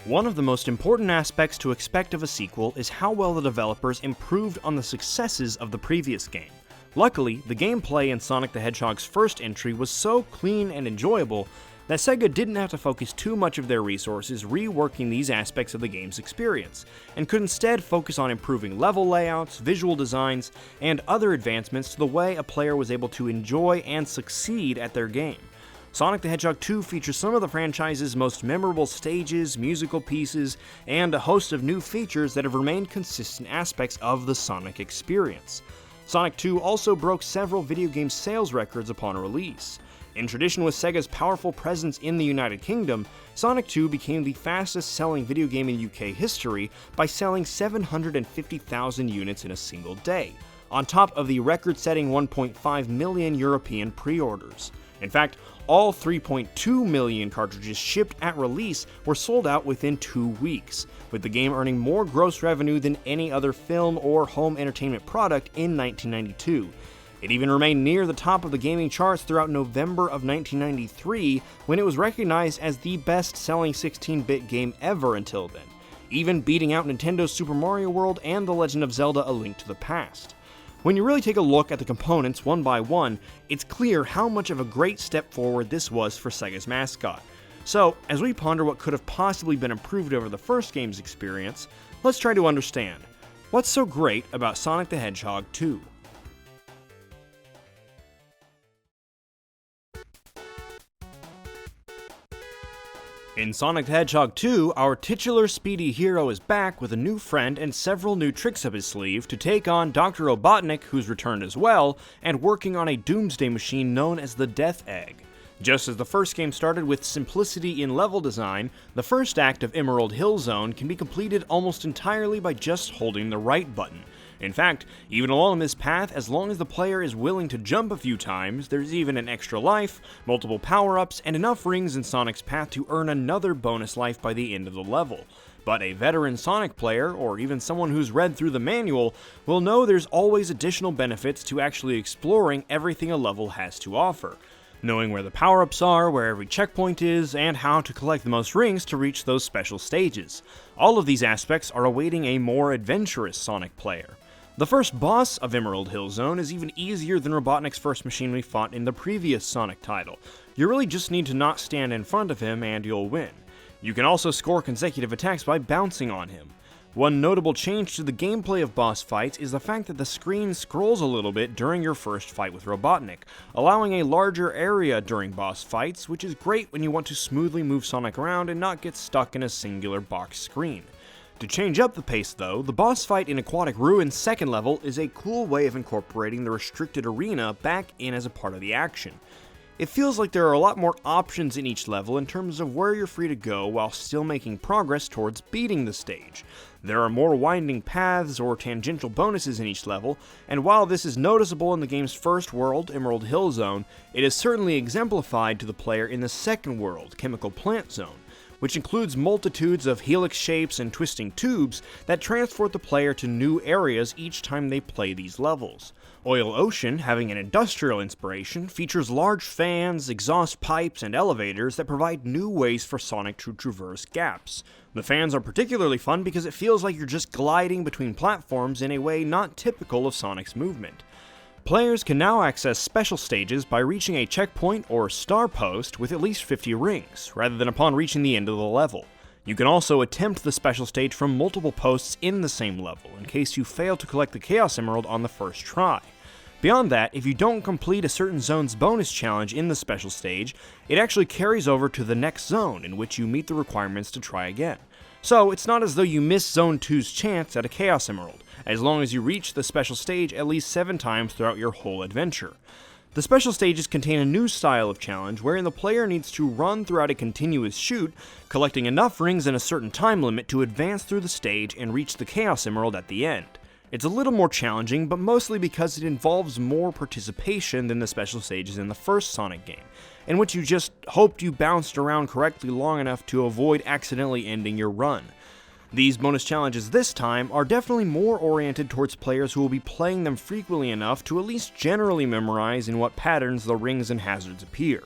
One of the most important aspects to expect of a sequel is how well the developers improved on the successes of the previous game. Luckily, the gameplay in Sonic the Hedgehog's first entry was so clean and enjoyable that Sega didn't have to focus too much of their resources reworking these aspects of the game's experience, and could instead focus on improving level layouts, visual designs, and other advancements to the way a player was able to enjoy and succeed at their game. Sonic the Hedgehog 2 features some of the franchise's most memorable stages, musical pieces, and a host of new features that have remained consistent aspects of the Sonic experience. Sonic 2 also broke several video game sales records upon release. In tradition with Sega's powerful presence in the United Kingdom, Sonic 2 became the fastest-selling video game in UK history by selling 750,000 units in a single day, on top of the record-setting 1.5 million European pre-orders. In fact, all 3.2 million cartridges shipped at release were sold out within 2 weeks, with the game earning more gross revenue than any other film or home entertainment product in 1992. It even remained near the top of the gaming charts throughout November of 1993, when it was recognized as the best-selling 16-bit game ever until then, even beating out Nintendo's Super Mario World and The Legend of Zelda: A Link to the Past. When you really take a look at the components one by one, it's clear how much of a great step forward this was for Sega's mascot. So, as we ponder what could have possibly been improved over the first game's experience, let's try to understand, what's so great about Sonic the Hedgehog 2? In Sonic the Hedgehog 2, our titular speedy hero is back with a new friend and several new tricks up his sleeve to take on Dr. Robotnik, who's returned as well, and working on a doomsday machine known as the Death Egg. Just as the first game started with simplicity in level design, the first act of Emerald Hill Zone can be completed almost entirely by just holding the right button. In fact, even along this path, as long as the player is willing to jump a few times, there's even an extra life, multiple power-ups, and enough rings in Sonic's path to earn another bonus life by the end of the level. But a veteran Sonic player, or even someone who's read through the manual, will know there's always additional benefits to actually exploring everything a level has to offer. Knowing where the power-ups are, where every checkpoint is, and how to collect the most rings to reach those special stages. All of these aspects are awaiting a more adventurous Sonic player. The first boss of Emerald Hill Zone is even easier than Robotnik's first machine we fought in the previous Sonic title. You really just need to not stand in front of him and you'll win. You can also score consecutive attacks by bouncing on him. One notable change to the gameplay of boss fights is the fact that the screen scrolls a little bit during your first fight with Robotnik, allowing a larger area during boss fights, which is great when you want to smoothly move Sonic around and not get stuck in a singular box screen. To change up the pace though, the boss fight in Aquatic Ruin's second level is a cool way of incorporating the restricted arena back in as a part of the action. It feels like there are a lot more options in each level in terms of where you're free to go while still making progress towards beating the stage. There are more winding paths or tangential bonuses in each level, and while this is noticeable in the game's first world, Emerald Hill Zone, it is certainly exemplified to the player in the second world, Chemical Plant Zone, which includes multitudes of helix shapes and twisting tubes that transport the player to new areas each time they play these levels. Oil Ocean, having an industrial inspiration, features large fans, exhaust pipes, and elevators that provide new ways for Sonic to traverse gaps. The fans are particularly fun because it feels like you're just gliding between platforms in a way not typical of Sonic's movement. Players can now access special stages by reaching a checkpoint or star post with at least 50 rings, rather than upon reaching the end of the level. You can also attempt the special stage from multiple posts in the same level, in case you fail to collect the Chaos Emerald on the first try. Beyond that, if you don't complete a certain zone's bonus challenge in the special stage, it actually carries over to the next zone, in which you meet the requirements to try again. So it's not as though you miss Zone 2's chance at a Chaos Emerald, as long as you reach the special stage at least 7 times throughout your whole adventure. The special stages contain a new style of challenge wherein the player needs to run throughout a continuous chute, collecting enough rings in a certain time limit to advance through the stage and reach the Chaos Emerald at the end. It's a little more challenging, but mostly because it involves more participation than the special stages in the first Sonic game, in which you just hoped you bounced around correctly long enough to avoid accidentally ending your run. These bonus challenges this time are definitely more oriented towards players who will be playing them frequently enough to at least generally memorize in what patterns the rings and hazards appear.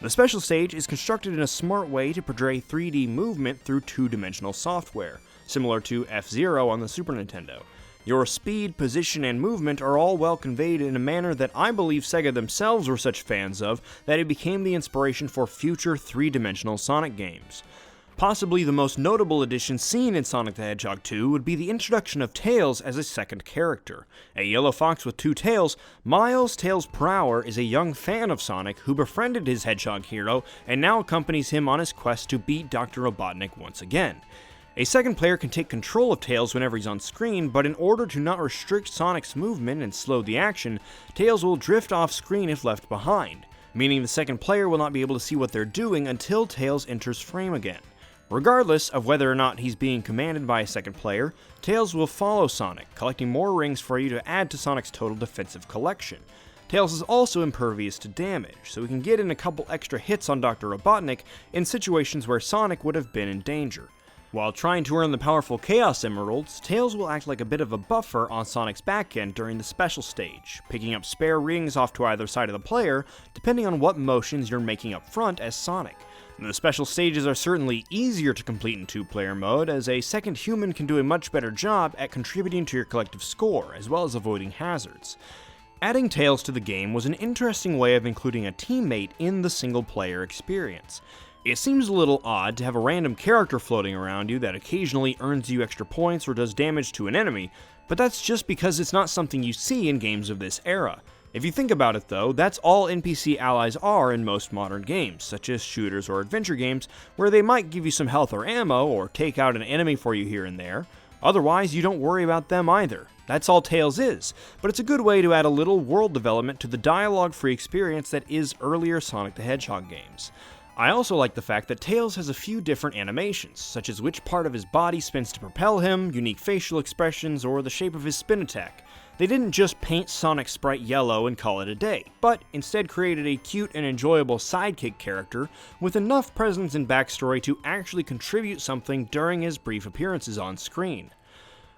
The special stage is constructed in a smart way to portray 3D movement through two-dimensional software, similar to F-Zero on the Super Nintendo. Your speed, position, and movement are all well conveyed in a manner that I believe Sega themselves were such fans of that it became the inspiration for future three-dimensional Sonic games. Possibly the most notable addition seen in Sonic the Hedgehog 2 would be the introduction of Tails as a second character. A yellow fox with two tails, Miles Prower is a young fan of Sonic who befriended his Hedgehog hero and now accompanies him on his quest to beat Dr. Robotnik once again. A second player can take control of Tails whenever he's on screen, but in order to not restrict Sonic's movement and slow the action, Tails will drift off screen if left behind, meaning the second player will not be able to see what they're doing until Tails enters frame again. Regardless of whether or not he's being commanded by a second player, Tails will follow Sonic, collecting more rings for you to add to Sonic's total defensive collection. Tails is also impervious to damage, so he can get in a couple extra hits on Dr. Robotnik in situations where Sonic would have been in danger. While trying to earn the powerful Chaos Emeralds, Tails will act like a bit of a buffer on Sonic's back end during the special stage, picking up spare rings off to either side of the player, depending on what motions you're making up front as Sonic. The special stages are certainly easier to complete in two-player mode, as a second human can do a much better job at contributing to your collective score, as well as avoiding hazards. Adding Tails to the game was an interesting way of including a teammate in the single-player experience. It seems a little odd to have a random character floating around you that occasionally earns you extra points or does damage to an enemy, but that's just because it's not something you see in games of this era. If you think about it though, that's all NPC allies are in most modern games, such as shooters or adventure games, where they might give you some health or ammo, or take out an enemy for you here and there. Otherwise, you don't worry about them either. That's all Tails is, but it's a good way to add a little world development to the dialogue-free experience that is earlier Sonic the Hedgehog games. I also like the fact that Tails has a few different animations, such as which part of his body spins to propel him, unique facial expressions, or the shape of his spin attack. They didn't just paint Sonic's sprite yellow and call it a day, but instead created a cute and enjoyable sidekick character with enough presence and backstory to actually contribute something during his brief appearances on screen.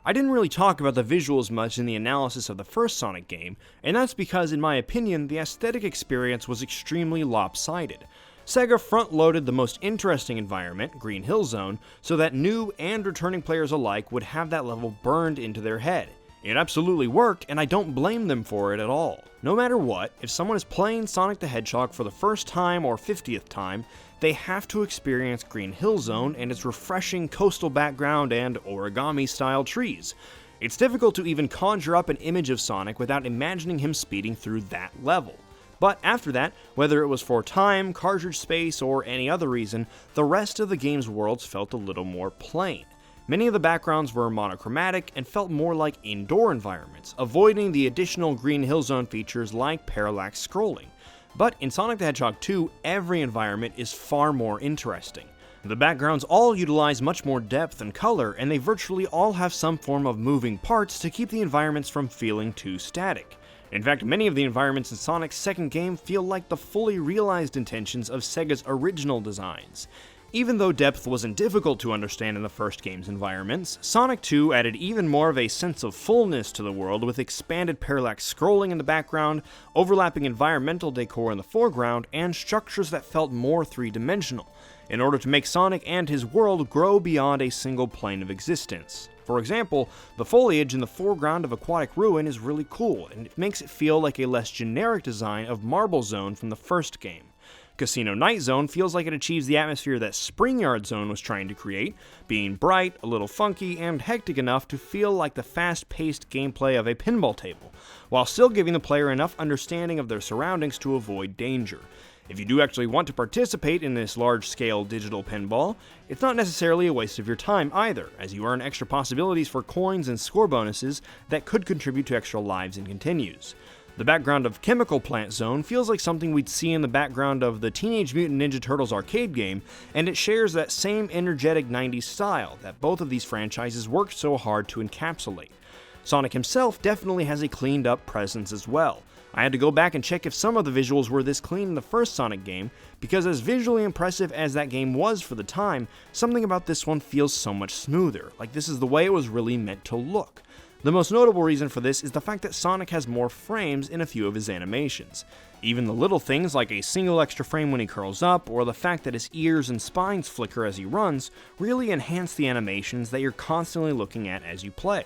I didn't really talk about the visuals much in the analysis of the first Sonic game, and that's because in my opinion the aesthetic experience was extremely lopsided. Sega front-loaded the most interesting environment, Green Hill Zone, so that new and returning players alike would have that level burned into their head. It absolutely worked, and I don't blame them for it at all. No matter what, if someone is playing Sonic the Hedgehog for the first time or 50th time, they have to experience Green Hill Zone and its refreshing coastal background and origami-style trees. It's difficult to even conjure up an image of Sonic without imagining him speeding through that level. But after that, whether it was for time, cartridge space, or any other reason, the rest of the game's worlds felt a little more plain. Many of the backgrounds were monochromatic and felt more like indoor environments, avoiding the additional Green Hill Zone features like parallax scrolling. But in Sonic the Hedgehog 2, every environment is far more interesting. The backgrounds all utilize much more depth and color, and they virtually all have some form of moving parts to keep the environments from feeling too static. In fact, many of the environments in Sonic's second game feel like the fully realized intentions of Sega's original designs. Even though depth wasn't difficult to understand in the first game's environments, Sonic 2 added even more of a sense of fullness to the world with expanded parallax scrolling in the background, overlapping environmental decor in the foreground, and structures that felt more three-dimensional, in order to make Sonic and his world grow beyond a single plane of existence. For example, the foliage in the foreground of Aquatic Ruin is really cool, and it makes it feel like a less generic design of Marble Zone from the first game. Casino Night Zone feels like it achieves the atmosphere that Springyard Zone was trying to create, being bright, a little funky, and hectic enough to feel like the fast-paced gameplay of a pinball table, while still giving the player enough understanding of their surroundings to avoid danger. If you do actually want to participate in this large-scale digital pinball, it's not necessarily a waste of your time either, as you earn extra possibilities for coins and score bonuses that could contribute to extra lives and continues. The background of Chemical Plant Zone feels like something we'd see in the background of the Teenage Mutant Ninja Turtles arcade game, and it shares that same energetic 90s style that both of these franchises worked so hard to encapsulate. Sonic himself definitely has a cleaned up presence as well. I had to go back and check if some of the visuals were this clean in the first Sonic game, because as visually impressive as that game was for the time, something about this one feels so much smoother, like this is the way it was really meant to look. The most notable reason for this is the fact that Sonic has more frames in a few of his animations. Even the little things like a single extra frame when he curls up, or the fact that his ears and spines flicker as he runs, really enhance the animations that you're constantly looking at as you play.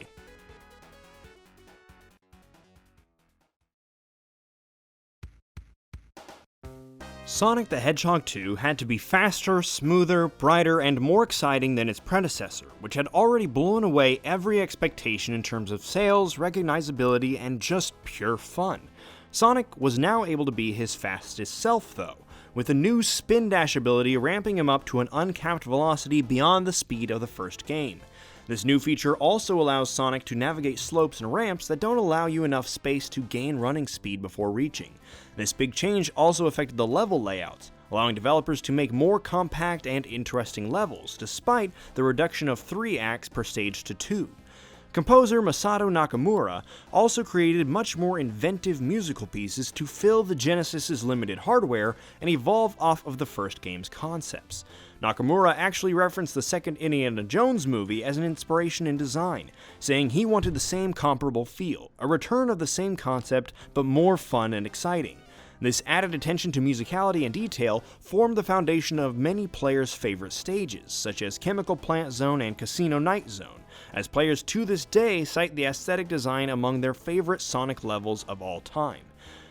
Sonic the Hedgehog 2 had to be faster, smoother, brighter, and more exciting than its predecessor, which had already blown away every expectation in terms of sales, recognizability, and just pure fun. Sonic was now able to be his fastest self though, with a new spin dash ability ramping him up to an uncapped velocity beyond the speed of the first game. This new feature also allows Sonic to navigate slopes and ramps that don't allow you enough space to gain running speed before reaching. This big change also affected the level layouts, allowing developers to make more compact and interesting levels, despite the reduction of 3 acts per stage to 2. Composer Masato Nakamura also created much more inventive musical pieces to fill the Genesis's limited hardware and evolve off of the first game's concepts. Nakamura actually referenced the second Indiana Jones movie as an inspiration in design, saying he wanted the same comparable feel, a return of the same concept but more fun and exciting. This added attention to musicality and detail formed the foundation of many players' favorite stages, such as Chemical Plant Zone and Casino Night Zone, as players to this day cite the aesthetic design among their favorite Sonic levels of all time.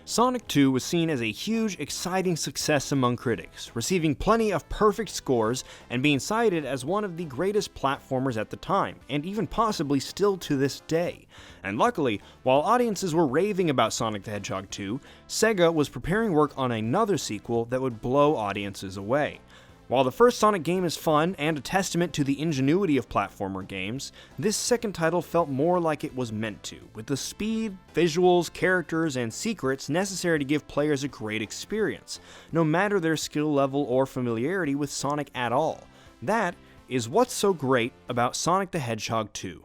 Sonic 2 was seen as a huge, exciting success among critics, receiving plenty of perfect scores and being cited as one of the greatest platformers at the time, and even possibly still to this day. And luckily, while audiences were raving about Sonic the Hedgehog 2, Sega was preparing work on another sequel that would blow audiences away. While the first Sonic game is fun and a testament to the ingenuity of platformer games, this second title felt more like it was meant to, with the speed, visuals, characters, and secrets necessary to give players a great experience, no matter their skill level or familiarity with Sonic at all. That is what's so great about Sonic the Hedgehog 2.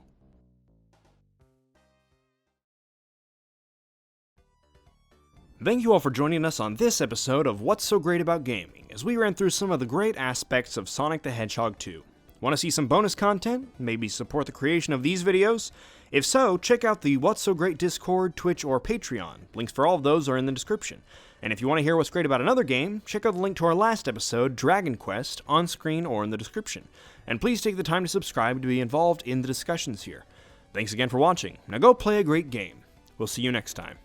Thank you all for joining us on this episode of What's So Great About Gaming, as we ran through some of the great aspects of Sonic the Hedgehog 2. Want to see some bonus content? Maybe support the creation of these videos? If so, check out the What's So Great Discord, Twitch, or Patreon. Links for all of those are in the description. And if you want to hear what's great about another game, check out the link to our last episode, Dragon Quest, on screen or in the description. And please take the time to subscribe to be involved in the discussions here. Thanks again for watching. Now go play a great game. We'll see you next time.